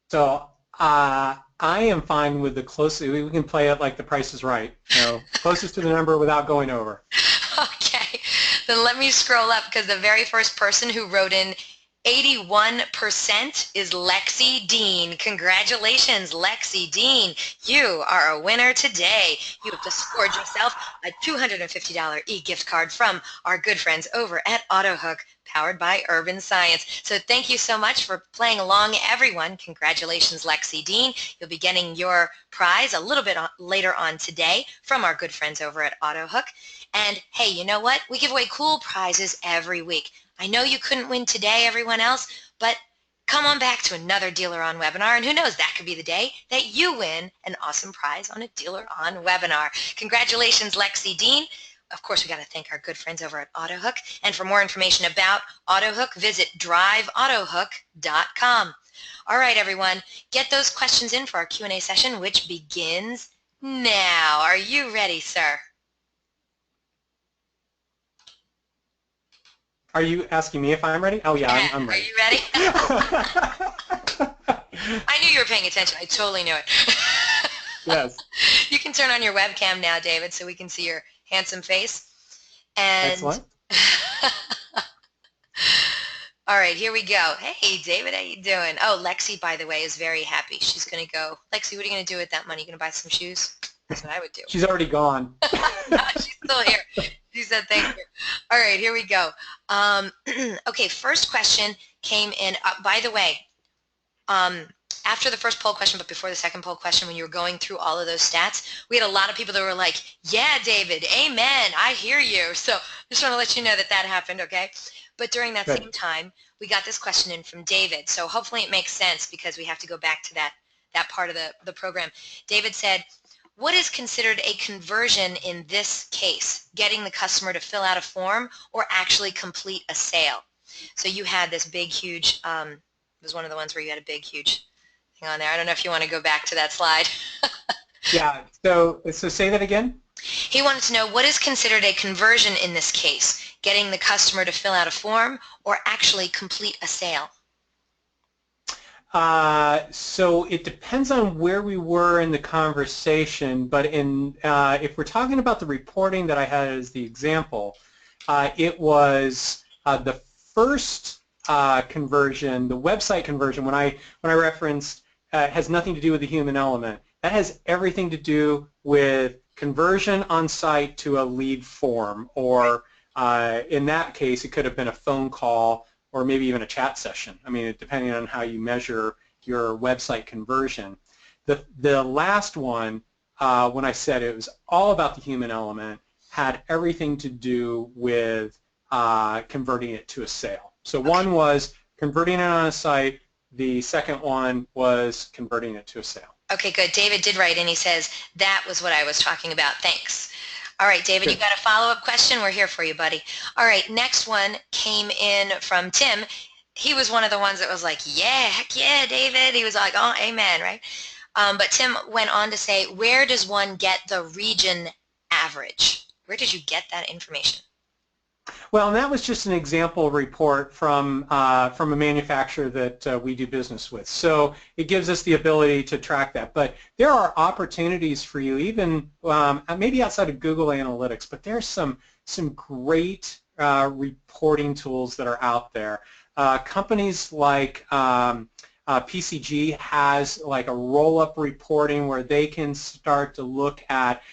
So I am fine with the closest. We can play it like the Price is Right. So closest to the number without going over. Okay, then let me scroll up, because the very first person who wrote in 81% is Lexi Dean. Congratulations, Lexi Dean. You are a winner today. You have just scored yourself a $250 e-gift card from our good friends over at AutoHook, powered by Urban Science. So thank you so much for playing along, everyone. Congratulations, Lexi Dean. You'll be getting your prize a little bit later on today from our good friends over at AutoHook. And hey, you know what? We give away cool prizes every week. I know you couldn't win today, everyone else, but come on back to another DealerOn webinar, and who knows, that could be the day that you win an awesome prize on a DealerOn webinar. Congratulations, Lexi Dean. Of course, we got to thank our good friends over at AutoHook. And for more information about AutoHook, visit driveautohook.com. All right, everyone, get those questions in for our Q&A session, which begins now. Are you ready, sir? Are you asking me if I'm ready? Oh, yeah, I'm ready. Are you ready? I knew you were paying attention. I totally knew it. Yes. You can turn on your webcam now, David, so we can see your handsome face. And excellent. All right, here we go. Hey, David, how you doing? Oh, Lexi, by the way, is very happy. She's going to go. Lexi, what are you going to do with that money? You going to buy some shoes? That's what I would do. She's already gone. No, she's still here. She said thank you. All right, here we go. Okay, first question came in. By the way, after the first poll question, but before the second poll question, when you were going through all of those stats, we had a lot of people that were like, yeah, David, amen, I hear you. So just want to let you know that that happened, okay? But during that Good. same time, we got this question in from David. So hopefully it makes sense because we have to go back to that part of the program. David said, what is considered a conversion in this case? Getting the customer to fill out a form or actually complete a sale? So you had this big, huge, it was one of the ones where you had a big, huge thing on there. I don't know if you want to go back to that slide. Yeah, so say that again. He wanted to know what is considered a conversion in this case? Getting the customer to fill out a form or actually complete a sale? So it depends on where we were in the conversation, but if we're talking about the reporting that I had as the example, it was the first conversion, the website conversion, when I referenced has nothing to do with the human element. That has everything to do with conversion on site to a lead form, or in that case, it could have been a phone call or maybe even a chat session. I mean, depending on how you measure your website conversion. The last one, when I said it was all about the human element, had everything to do with converting it to a sale. So one was converting it on a site. The second one was converting it to a sale. Okay, good. David did write in. He says, that was what I was talking about. Thanks. All right, David, Good. you got a follow-up question? We're here for you, buddy. All right, next one came in from Tim. He was one of the ones that was like, yeah, heck yeah, David. He was like, oh, amen, right? But Tim went on to say, where does one get the region average? Where did you get that information? Well, and that was just an example report from a manufacturer that we do business with. So it gives us the ability to track that. But there are opportunities for you, even maybe outside of Google Analytics, but there's some great reporting tools that are out there. Companies like PCG has like a roll-up reporting where they can start to look at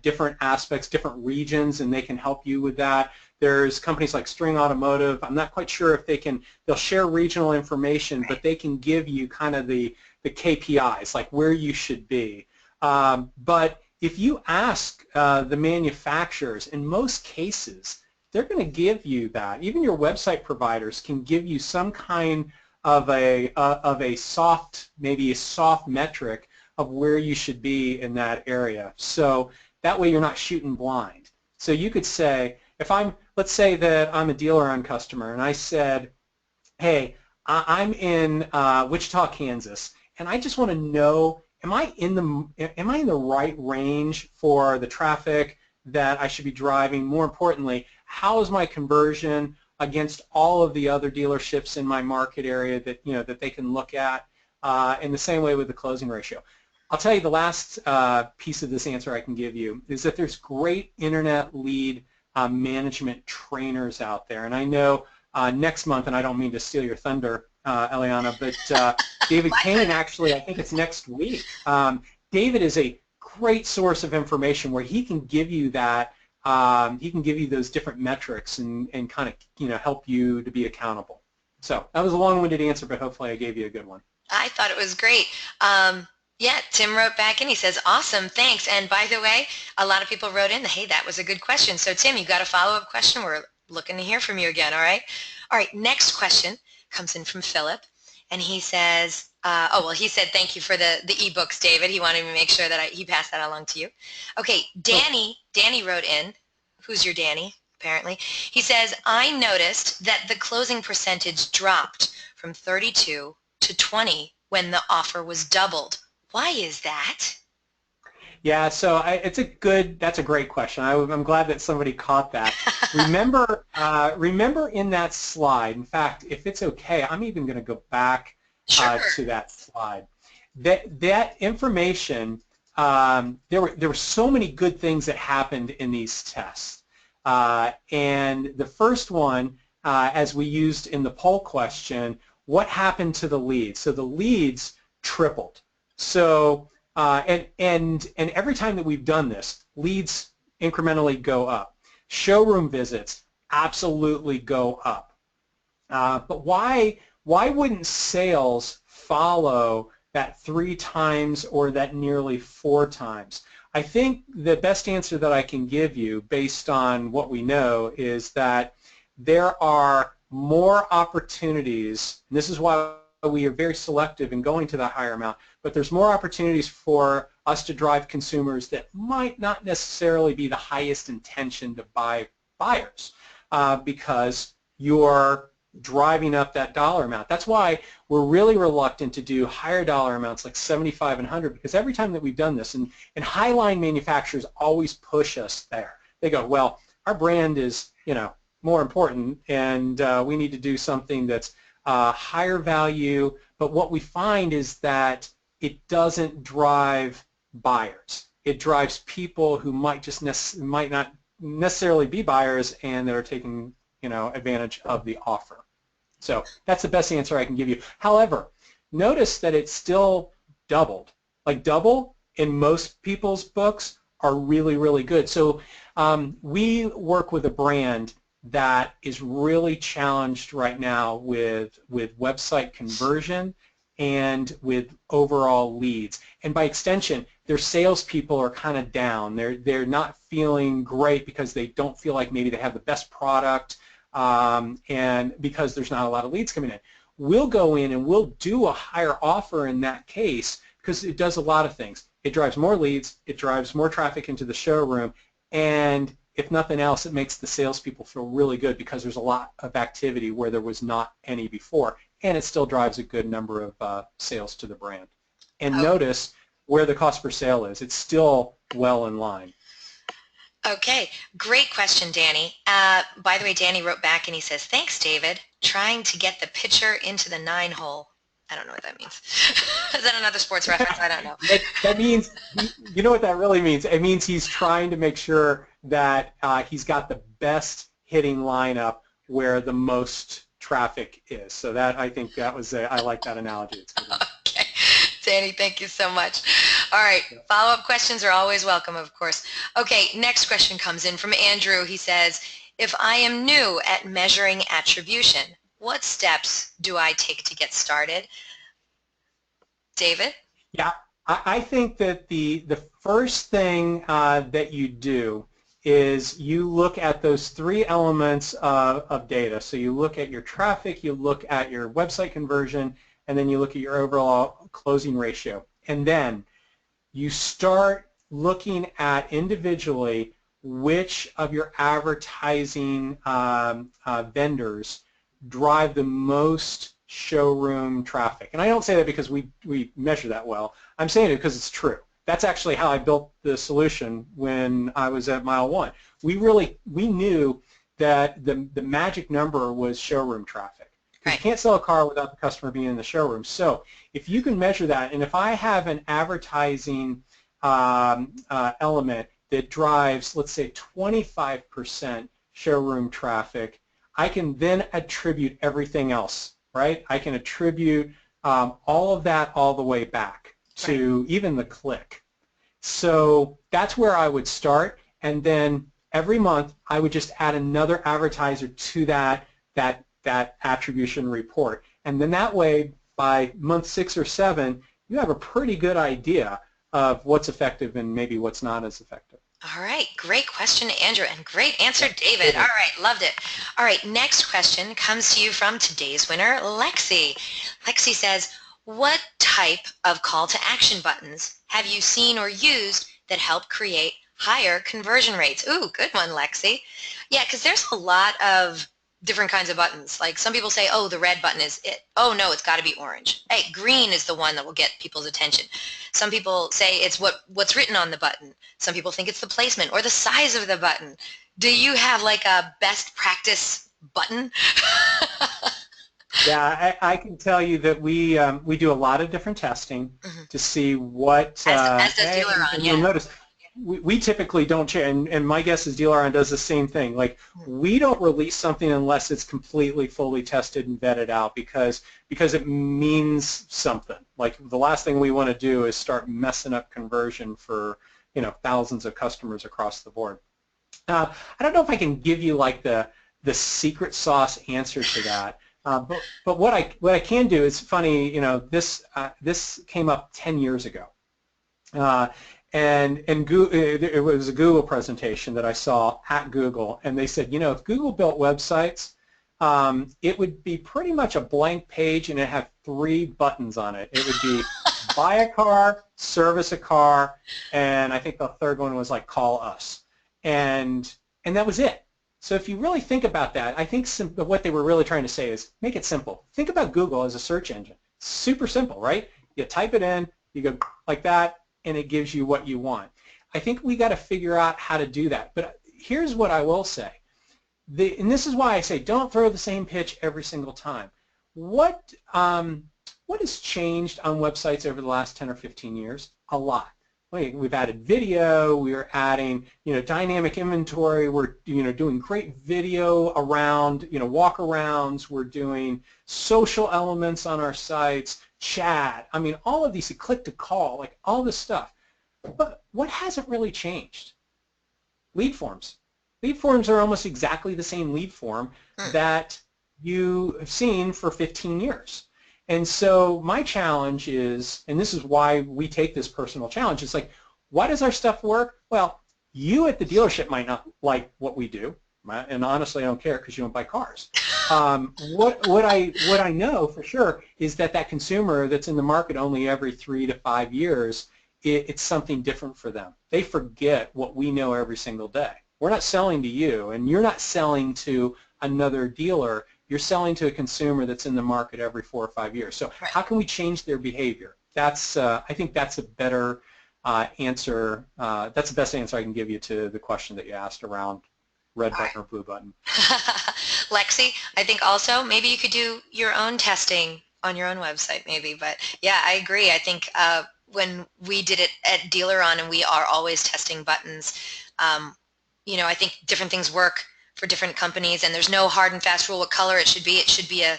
different aspects, different regions, and they can help you with that. There's companies like String Automotive. I'm not quite sure if they'll share regional information, but they can give you kind of the KPIs, like where you should be. But if you ask the manufacturers, in most cases, they're going to give you that. Even your website providers can give you some kind of a soft, maybe a soft metric of where you should be in that area. So that way you're not shooting blind. So you could say, let's say that I'm a DealerOn customer, and I said, hey, I'm in Wichita, Kansas, and I just want to know, am I in the right range for the traffic that I should be driving? More importantly, how is my conversion against all of the other dealerships in my market area that that they can look at? In the same way with the closing ratio. I'll tell you the last piece of this answer I can give you is that there's great internet lead management trainers out there, and I know next month, and I don't mean to steal your thunder, Eliana, but David Kane, actually, I think it's next week. David is a great source of information where he can give you that. He can give you those different metrics and kind of help you to be accountable. So that was a long-winded answer, but hopefully I gave you a good one. I thought it was great. Yeah, Tim wrote back and he says, awesome, thanks. And by the way, a lot of people wrote in, hey, that was a good question. So Tim, you got a follow-up question? We're looking to hear from you again, all right? All right, next question comes in from Philip. And he says, he said thank you for the ebooks, David. He wanted me to make sure that he passed that along to you. Okay, Danny wrote in. Who's your Danny, apparently? He says, I noticed that the closing percentage dropped from 32 to 20 when the offer was doubled. Why is that? Yeah, so that's a great question. I'm glad that somebody caught that. Remember in that slide, in fact, if it's okay, I'm even going to go back to that slide. That information, there were so many good things that happened in these tests. And the first one, as we used in the poll question, what happened to the leads? So the leads tripled. So and every time that we've done this, leads incrementally go up. Showroom visits absolutely go up. But why wouldn't sales follow that 3 times or that nearly 4 times? I think the best answer that I can give you based on what we know is that there are more opportunities, and this is why we are very selective in going to the higher amount, but there's more opportunities for us to drive consumers that might not necessarily be the highest intention to buy buyers because you're driving up that dollar amount. That's why we're really reluctant to do higher dollar amounts like 75 and 100, because every time that we've done this, and high-line manufacturers always push us there. They go, well, our brand is, more important, and we need to do something that's higher value, but what we find is that it doesn't drive buyers. It drives people who might not necessarily be buyers and that are taking advantage of the offer. So that's the best answer I can give you. However, notice that it's still doubled. Like double in most people's books are really, really good. So we work with a brand that is really challenged right now with website conversion and with overall leads. And by extension, their salespeople are kind of down. They're not feeling great because they don't feel like maybe they have the best product and because there's not a lot of leads coming in. We'll go in and we'll do a higher offer in that case because it does a lot of things. It drives more leads, it drives more traffic into the showroom, and if nothing else, it makes the salespeople feel really good because there's a lot of activity where there was not any before, and it still drives a good number of sales to the brand. And notice where the cost per sale is. It's still well in line. Okay, great question, Danny. By the way, Danny wrote back and he says, thanks, David. Trying to get the pitcher into the 9-hole. I don't know what that means. Is that another sports reference? I don't know. That means, you know what that really means? It means he's trying to make sure that he's got the best hitting lineup where the most traffic is. So that, I think that was, I like that analogy. It's good. Okay. Danny, thank you so much. All right, follow-up questions are always welcome, of course. Okay, next question comes in from Andrew. He says, if I am new at measuring attribution, what steps do I take to get started? David? Yeah, I think that the first thing that you do is you look at those 3 elements of data. So you look at your traffic, you look at your website conversion, and then you look at your overall closing ratio. And then you start looking at individually which of your advertising vendors drive the most showroom traffic. And I don't say that because we measure that well. I'm saying it because it's true. That's actually how I built the solution when I was at MileOne. We knew that the magic number was showroom traffic. Right. You can't sell a car without the customer being in the showroom. So if you can measure that, and if I have an advertising element that drives, let's say, 25% showroom traffic, I can then attribute everything else, right? I can attribute all of that all the way back to even the click. So that's where I would start, and then every month I would just add another advertiser to that attribution report. And then that way, by month 6 or 7, you have a pretty good idea of what's effective and maybe what's not as effective. All right, great question, Andrew, and great answer, David. All right, loved it. All right, next question comes to you from today's winner, Lexi. Lexi says, what type of call to action buttons have you seen or used that help create higher conversion rates? Ooh, good one, Lexi. Yeah, because there's a lot of different kinds of buttons. Like some people say, oh, the red button is it. Oh, no, it's got to be orange. Hey, green is the one that will get people's attention. Some people say it's what's written on the button. Some people think it's the placement or the size of the button. Do you have like a best practice button? Yeah, I can tell you that we do a lot of different testing to see what as does DealerOn, and you'll notice we typically don't change, and my guess is DealerOn does the same thing. Like, we don't release something unless it's completely, fully tested and vetted out because it means something. Like, the last thing we want to do is start messing up conversion for thousands of customers across the board. I don't know if I can give you like the secret sauce answer to that. But what I can do is funny. This came up 10 years ago. And it was a Google presentation that I saw at Google, and they said, if Google built websites, it would be pretty much a blank page, and it had 3 buttons on it. It would be buy a car, service a car, and I think the third one was like call us, and that was it. So if you really think about that, I think what they were really trying to say is make it simple. Think about Google as a search engine. Super simple, right? You type it in, you go like that, and it gives you what you want. I think we got to figure out how to do that. But here's what I will say. And this is why I say don't throw the same pitch every single time. What has changed on websites over the last 10 or 15 years? A lot. We've added video. We're adding, dynamic inventory. We're, doing great video around, walk-arounds. We're doing social elements on our sites, chat. I mean, all of these, click to call, like all this stuff. But what hasn't really changed? Lead forms. Lead forms are almost exactly the same lead form that you have seen for 15 years. And so my challenge is, and this is why we take this personal challenge, it's like, why does our stuff work? Well, you at the dealership might not like what we do, and honestly I don't care because you don't buy cars. What I know for sure is that consumer that's in the market only every 3 to 5 years, it's something different for them. They forget what we know every single day. We're not selling to you, and you're not selling to another dealer. You're selling to a consumer that's in the market every 4 or 5 years. So how can we change their behavior? I think that's a better answer. That's the best answer I can give you to the question that you asked around red button or blue button. Lexi, I think also maybe you could do your own testing on your own website maybe. But yeah, I agree. I think when we did it at DealerOn, and we are always testing buttons, I think different things work for different companies, and there's no hard and fast rule what color it should be. It should be a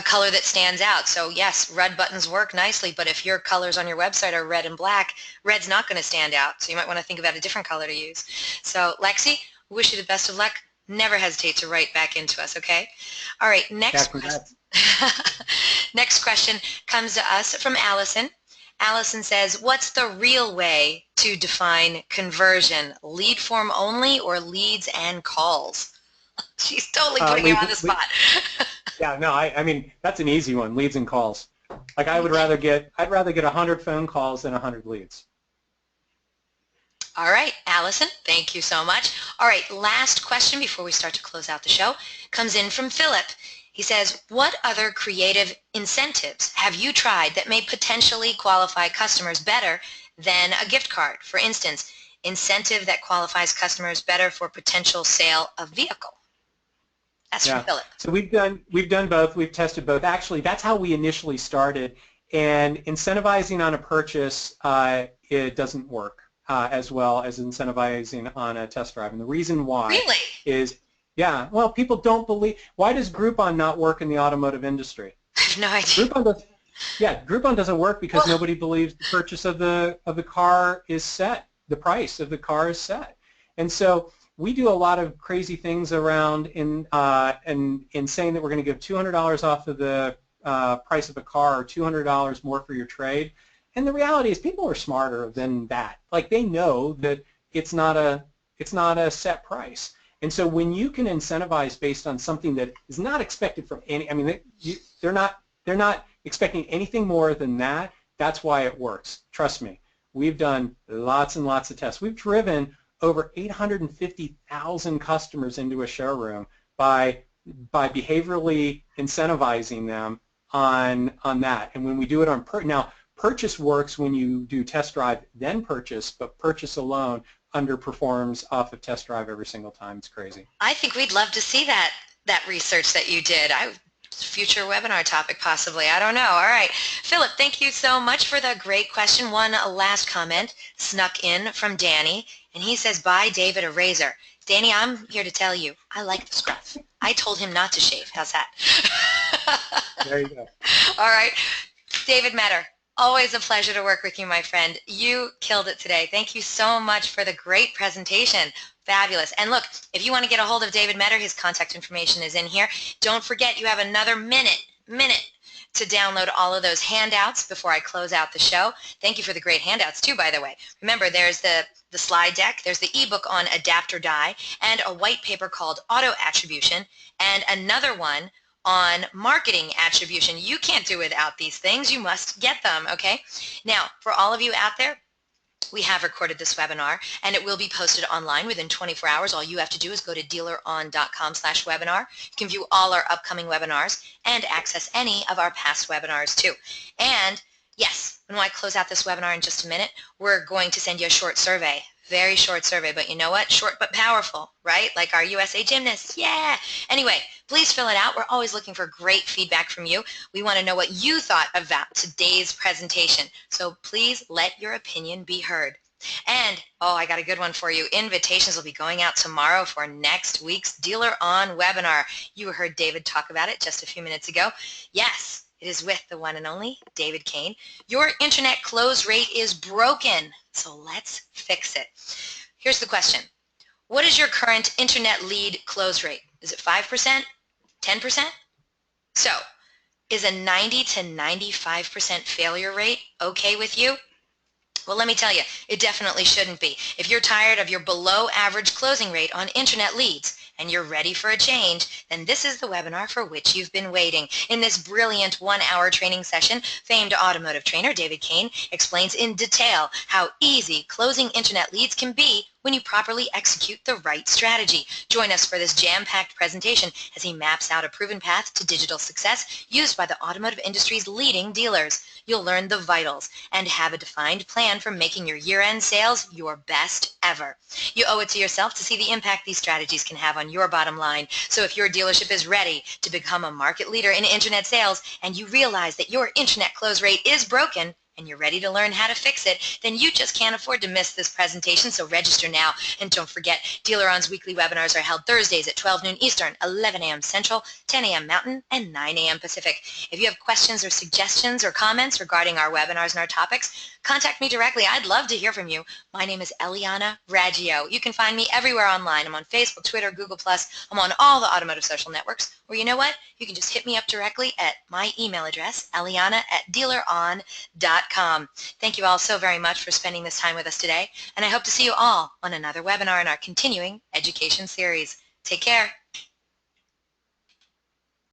color that stands out. So yes, red buttons work nicely, but if your colors on your website are red and black, red's not going to stand out. So you might want to think about a different color to use. So Lexi, wish you the best of luck. Never hesitate to write back into us, okay? All right, next question. Next question comes to us from Allison. Allison says, what's the real way to define conversion? Lead form only or leads and calls? She's totally putting you on the spot. Yeah, no, I mean, that's an easy one, leads and calls. Like I'd rather get 100 phone calls than 100 leads. All right, Allison, thank you so much. All right, last question before we start to close out the show comes in from Philip. He says, what other creative incentives have you tried that may potentially qualify customers better than a gift card? For instance, incentive that qualifies customers better for potential sale of vehicle. That's from Philip. So we've done both. We've tested both. Actually, that's how we initially started. And incentivizing on a purchase, it doesn't work as well as incentivizing on a test drive. And the reason why is, well, people don't believe. Why does Groupon not work in the automotive industry? I have no idea. Groupon doesn't work because nobody believes the purchase of the car is set. The price of the car is set. And so we do a lot of crazy things around in saying that we're going to give $200 off of the price of a car or $200 more for your trade. And the reality is people are smarter than that. Like they know that it's not a set price. And so when you can incentivize based on something that is not expected from any, I mean, they're not expecting anything more than that, that's why it works. Trust me. We've done lots and lots of tests. We've driven over 850,000 customers into a showroom by behaviorally incentivizing them on that. And when we do it on now, purchase works when you do test drive then purchase, but purchase alone underperforms off of test drive every single time. It's crazy. I think we'd love to see that research that you did. Future webinar topic possibly. I don't know. All right. Philip, thank you so much for the great question. One last comment snuck in from Danny, and he says, buy David a razor. Danny, I'm here to tell you, I like the scruff. I told him not to shave. How's that? There you go. All right. DaMetter, always a pleasure to work with you, my friend. You killed it today. Thank you so much for the great presentation. Fabulous. And look, if you want to get a hold of David Metter, his contact information is in here. Don't forget you have another minute to download all of those handouts before I close out the show. Thank you for the great handouts too, by the way. Remember, there's the slide deck, there's the ebook on adapt or die, and a white paper called Auto Attribution, and another one on marketing attribution. You can't do without these things. You must get them, okay? Now, for all of you out there, we have recorded this webinar, and it will be posted online within 24 hours. All you have to do is go to DealerOn.com/webinar. You can view all our upcoming webinars and access any of our past webinars too. And yes, when I close out this webinar in just a minute, we're going to send you a short survey. Very short survey, but you know what? Short but powerful, right? Like our USA gymnasts. Yeah! Anyway, please fill it out. We're always looking for great feedback from you. We want to know what you thought about today's presentation. So please let your opinion be heard. And, oh, I got a good one for you. Invitations will be going out tomorrow for next week's DealerOn webinar. You heard David talk about it just a few minutes ago. Yes, it is with the one and only David Kane. Your internet close rate is broken, so let's fix it. Here's the question. What is your current internet lead close rate? Is it 5%? 10%? So, is a 90 to 95% failure rate okay with you? Well, let me tell you, it definitely shouldn't be. If you're tired of your below average closing rate on internet leads and you're ready for a change, then this is the webinar for which you've been waiting. In this brilliant 1-hour training session, famed automotive trainer David Kane explains in detail how easy closing internet leads can be when you properly execute the right strategy. Join us for this jam-packed presentation as he maps out a proven path to digital success used by the automotive industry's leading dealers. You'll learn the vitals and have a defined plan for making your year-end sales your best ever. You owe it to yourself to see the impact these strategies can have on your bottom line. So if your dealership is ready to become a market leader in internet sales and you realize that your internet close rate is broken, and you're ready to learn how to fix it, then you just can't afford to miss this presentation, so register now. And don't forget, DealerOn's weekly webinars are held Thursdays at 12 noon Eastern, 11 a.m. Central, 10 a.m. Mountain, and 9 a.m. Pacific. If you have questions or suggestions or comments regarding our webinars and our topics, contact me directly. I'd love to hear from you. My name is Eliana Raggio. You can find me everywhere online. I'm on Facebook, Twitter, Google+. I'm on all the automotive social networks. Or you know what? You can just hit me up directly at my email address, eliana@dealeron.com. Thank you all so very much for spending this time with us today, and I hope to see you all on another webinar in our continuing education series. Take care.